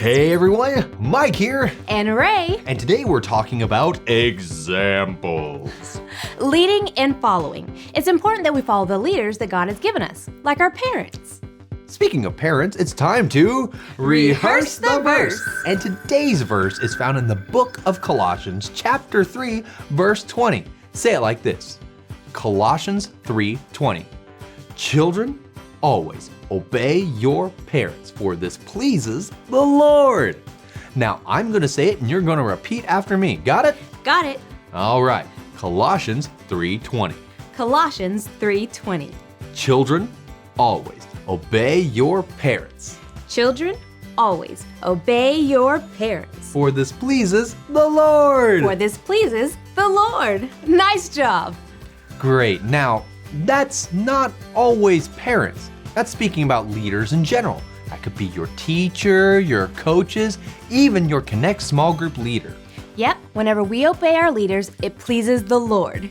Hey everyone, Mike here. And Ray. And today we're talking about examples. Leading and following. It's important that we follow the leaders that God has given us, like our parents. Speaking of parents, it's time to rehearse the verse. And today's verse is found in the book of Colossians, chapter 3, verse 20. Say it like this. Colossians 3:20. Children, always obey your parents, for this pleases the Lord. Now, I'm going to say it and you're going to repeat after me. Got it? Got it. All right. Colossians 3:20. Colossians 3:20. Children, always obey your parents. Children, always obey your parents. For this pleases the Lord. For this pleases the Lord. Nice job. Great. Now, that's not always parents. That's speaking about leaders in general. That could be your teacher, your coaches, even your Connect small group leader. Yep, whenever we obey our leaders, it pleases the Lord.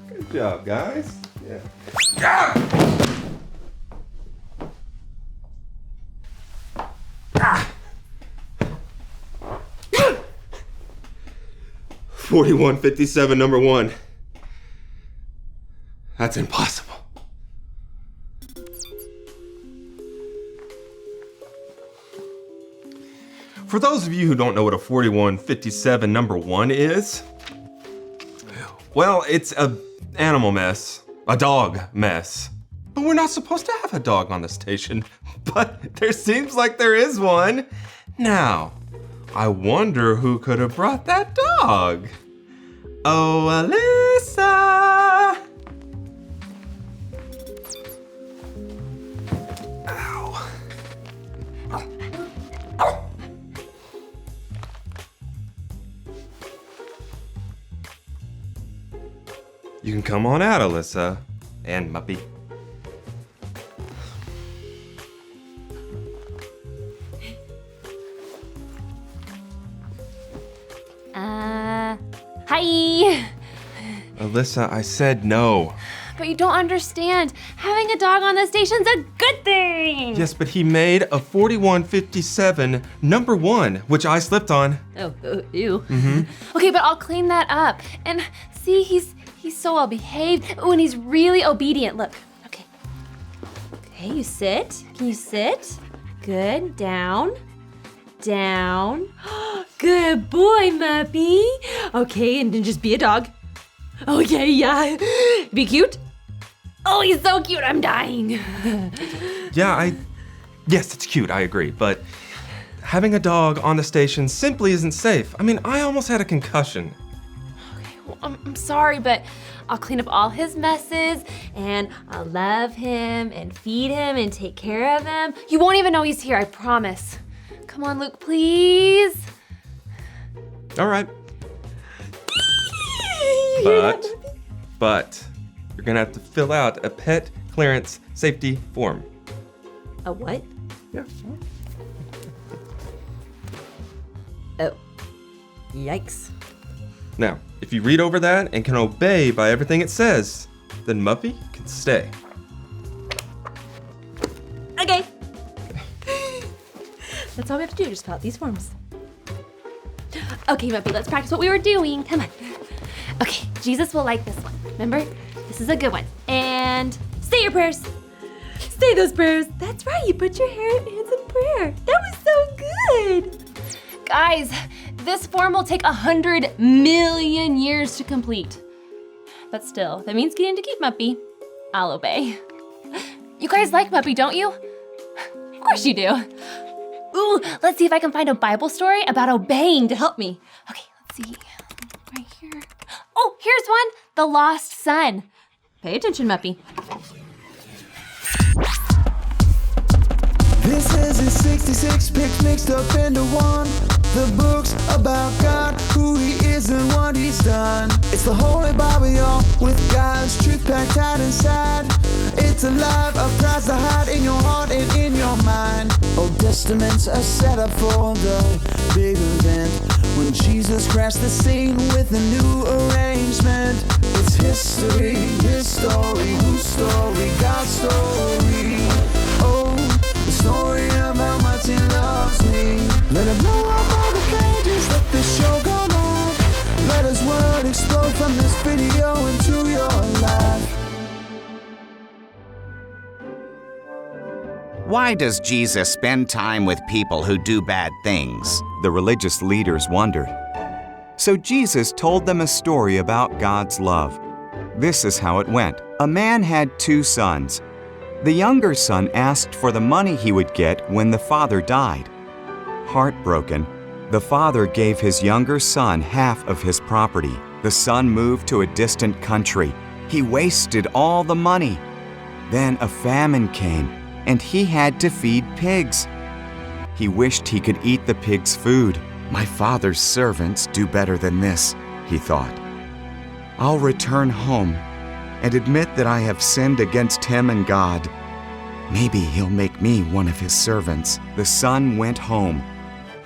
Good job, guys. Yeah. 4157, number 1. That's impossible. For those of you who don't know what a 4157 number 1 is, well, it's a animal mess, a dog mess. But we're not supposed to have a dog on the station, but there seems like there is one. Now, I wonder who could have brought that dog. Oh, Alyssa! Ow. You can come on out, Alyssa. And Muppy. Hi. Alyssa, I said no. But you don't understand. Having a dog on the station's a good thing. Yes, but he made a 4157 number 1, which I slipped on. Oh, ew. Mm-hmm. Okay, but I'll clean that up. And see, he's so well behaved. Oh, and he's really obedient. Look. Okay. Okay, you sit. Can you sit? Good. Down. Down. Good boy, Muppy. Okay, and then just be a dog. Okay, yeah. Be cute. Oh, he's so cute. I'm dying. Yes, it's cute, I agree, but having a dog on the station simply isn't safe. I mean, I almost had a concussion. Okay, well, I'm sorry, but I'll clean up all his messes, and I'll love him, and feed him, and take care of him. You won't even know he's here, I promise. Come on, Luke, please. All right. But you're gonna have to fill out a pet clearance safety form. A what? Yeah. Oh. Yikes. Now, if you read over that and can obey by everything it says, then Muppy can stay. Okay. That's all we have to do, just fill out these forms. Okay, Muppy, let's practice what we were doing. Come on. Okay, Jesus will like this one. Remember? This is a good one. And say your prayers. Say those prayers. That's right, you put your hands in prayer. That was so good. Guys, this form will take 100 million years to complete. But still, that means getting to keep Muppy. I'll obey. You guys like Muppy, don't you? Of course you do. Ooh, let's see if I can find a Bible story about obeying to help me. Okay, let's see. Right here. Oh, here's one. The Lost Son. Pay attention, Muppy. This is his 66 picks mixed up into one. The book's about God, who he is and what he's done. It's the Holy Bible, y'all, with God's truth packed out inside. It's alive, a prize to hide in your heart and in your mind. Old Testaments are set up for the big event when Jesus crashed the scene with a new arrangement. It's history, his story, whose story, God's story. Oh, the story of how much he loves me. Let it blow up all the pages, let the show go on. Let his word explode from this video into your life. Why does Jesus spend time with people who do bad things? The religious leaders wondered. So Jesus told them a story about God's love. This is how it went. A man had 2 sons. The younger son asked for the money he would get when the father died. Heartbroken, the father gave his younger son half of his property. The son moved to a distant country. He wasted all the money. Then a famine came, and he had to feed pigs. He wished he could eat the pigs' food. My father's servants do better than this, he thought. I'll return home and admit that I have sinned against him and God. Maybe he'll make me one of his servants. The son went home.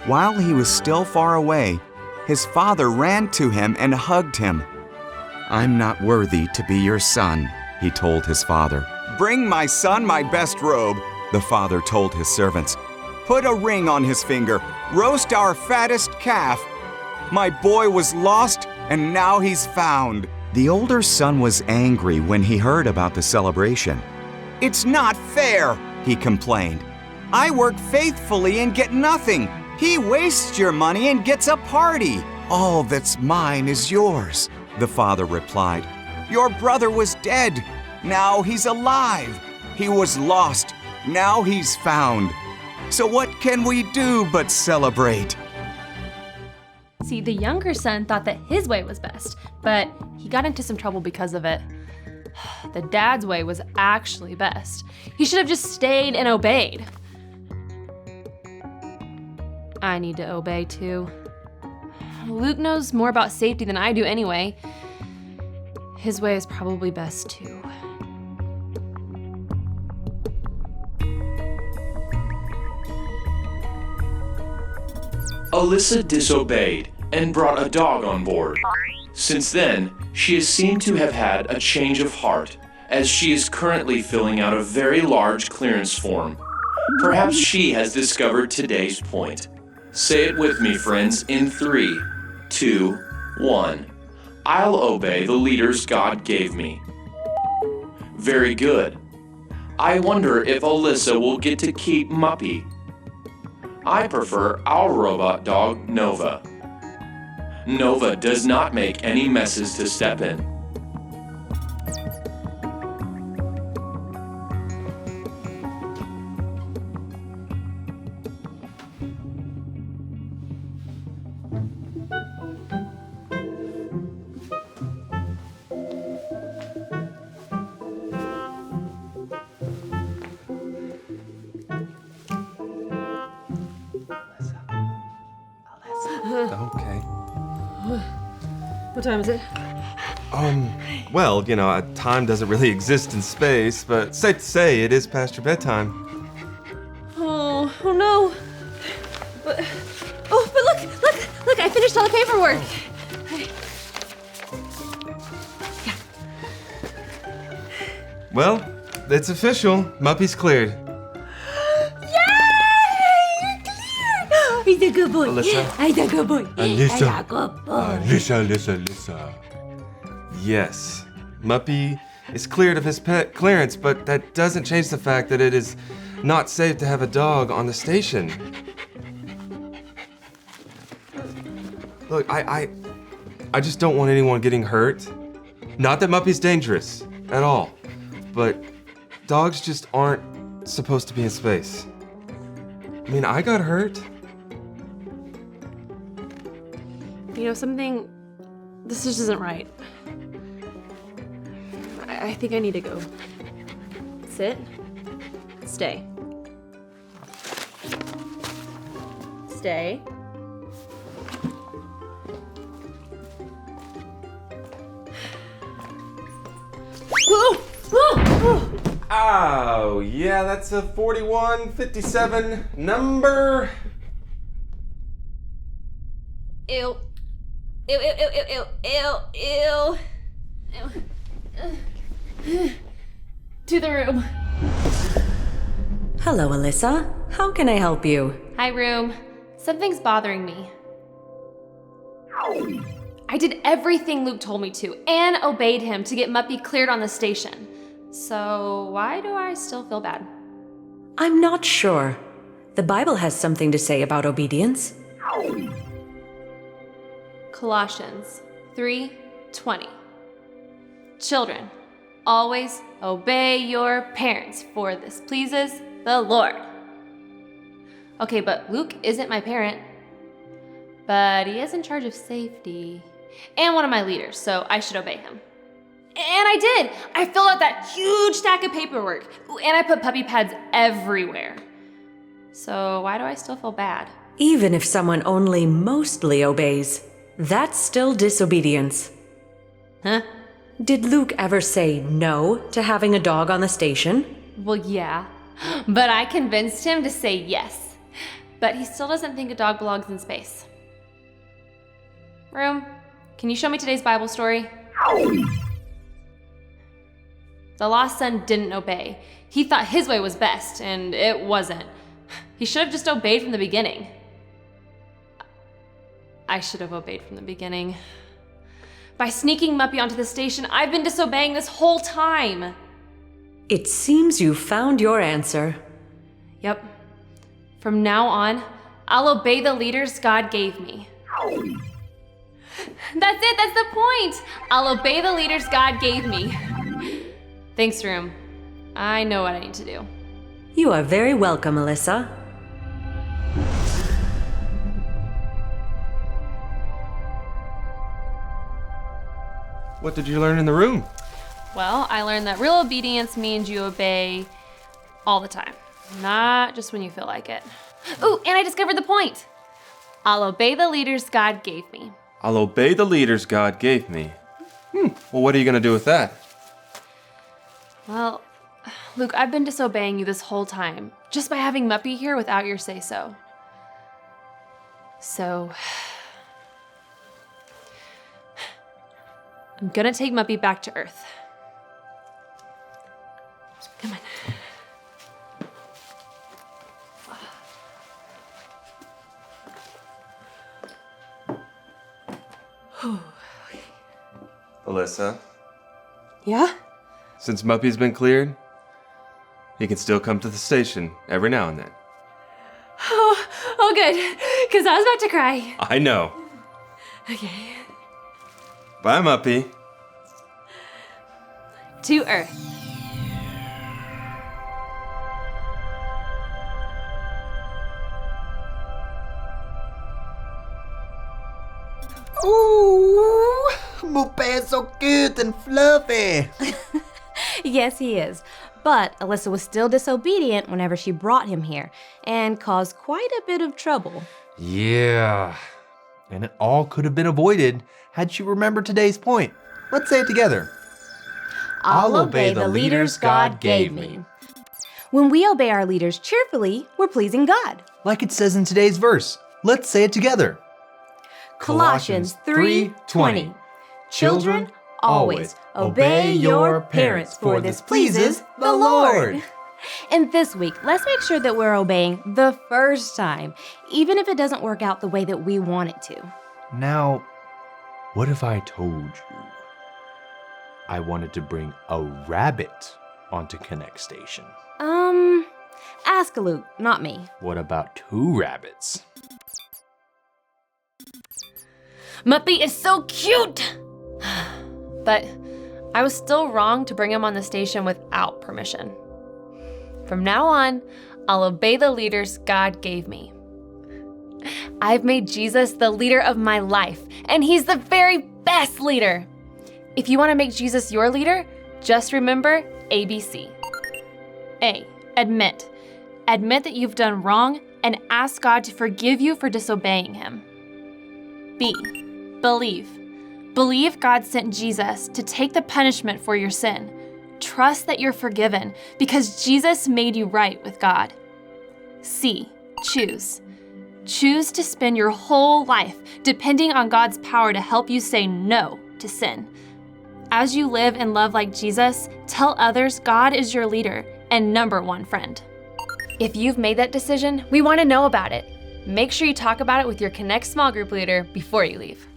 While he was still far away, his father ran to him and hugged him. I'm not worthy to be your son, he told his father. Bring my son my best robe, the father told his servants. Put a ring on his finger. Roast our fattest calf. My boy was lost, and now he's found. The older son was angry when he heard about the celebration. It's not fair, he complained. I work faithfully and get nothing. He wastes your money and gets a party. All that's mine is yours, the father replied. Your brother was dead. Now he's alive. He was lost. Now he's found. So what can we do but celebrate? See, the younger son thought that his way was best, but he got into some trouble because of it. The dad's way was actually best. He should have just stayed and obeyed. I need to obey too. Luke knows more about safety than I do anyway. His way is probably best too. Alyssa disobeyed and brought a dog on board. Since then, she has seemed to have had a change of heart, as she is currently filling out a very large clearance form. Perhaps she has discovered today's point. Say it with me, friends, in 3, 2, 1. I'll obey the leaders God gave me. Very good. I wonder if Alyssa will get to keep Muppy. I prefer our robot dog, Nova. Nova does not make any messes to step in. Okay. What time is it? Well, time doesn't really exist in space, but safe to say it is past your bedtime. Oh no. But look, I finished all the paperwork. Well, it's official. Muppy's cleared. He's a good boy. Alyssa? He's a good boy. He's a good boy. Alyssa. Yes, Muppy is cleared of his pet clearance, but that doesn't change the fact that it is not safe to have a dog on the station. Look, I just don't want anyone getting hurt. Not that Muppy's dangerous at all, but dogs just aren't supposed to be in space. I mean, I got hurt. You know something? This just isn't right. I think I need to go. Sit. Stay. Stay. Whoa! Whoa! Whoa! Oh, yeah, that's a 4157 number. Ew. Ew, ew, ew, ew, ew, ew, ew. To the room. Hello, Alyssa. How can I help you? Hi, room. Something's bothering me. I did everything Luke told me to and obeyed him to get Muppy cleared on the station. So why do I still feel bad? I'm not sure. The Bible has something to say about obedience. Colossians 3:20. Children, always obey your parents, for this pleases the Lord. Okay, but Luke isn't my parent. But he is in charge of safety and one of my leaders, so I should obey him. And I did! I filled out that huge stack of paperwork, and I put puppy pads everywhere. So why do I still feel bad? Even if someone only mostly obeys, that's still disobedience. Huh? Did Luke ever say no to having a dog on the station? Well, yeah, but I convinced him to say yes. But he still doesn't think a dog belongs in space. Room, can you show me today's Bible story? The lost son didn't obey. He thought his way was best, and it wasn't. He should have just obeyed from the beginning. I should have obeyed from the beginning. By sneaking Muppy onto the station, I've been disobeying this whole time. It seems you found your answer. Yep. From now on, I'll obey the leaders God gave me. That's it, that's the point. I'll obey the leaders God gave me. Thanks, room. I know what I need to do. You are very welcome, Alyssa. What did you learn in the room? Well, I learned that real obedience means you obey all the time, not just when you feel like it. Ooh, and I discovered the point. I'll obey the leaders God gave me. I'll obey the leaders God gave me. Well, what are you going to do with that? Well, Luke, I've been disobeying you this whole time, just by having Muppy here without your say-so. So, I'm gonna take Muppy back to Earth. Come on. Alyssa, Yeah? since Muppy's been cleared, he can still come to the station every now and then. Oh good, because I was about to cry. I know. Okay. Bye, Muppy. To Earth. Ooh, Muppy is so cute and fluffy. Yes, he is. But Alyssa was still disobedient whenever she brought him here and caused quite a bit of trouble. Yeah, and it all could have been avoided had she remembered today's point. Let's say it together. I'll obey the leaders God gave me. When we obey our leaders cheerfully, we're pleasing God. Like it says in today's verse. Let's say it together. Colossians 3:20. Children, always obey your parents, for this pleases the Lord. And this week, let's make sure that we're obeying the first time, even if it doesn't work out the way that we want it to. Now, what if I told you I wanted to bring a rabbit onto Connect Station? Ask Luke, not me. What about 2 rabbits? Muppy is so cute! But I was still wrong to bring him on the station without permission. From now on, I'll obey the leaders God gave me. I've made Jesus the leader of my life, and he's the very best leader. If you want to make Jesus your leader, just remember ABC. A, admit. Admit that you've done wrong and ask God to forgive you for disobeying him. B, believe. Believe God sent Jesus to take the punishment for your sin. Trust that you're forgiven because Jesus made you right with God. C. Choose. Choose to spend your whole life depending on God's power to help you say no to sin. As you live and love like Jesus, tell others God is your leader and number one friend. If you've made that decision, we want to know about it. Make sure you talk about it with your Connect small group leader before you leave.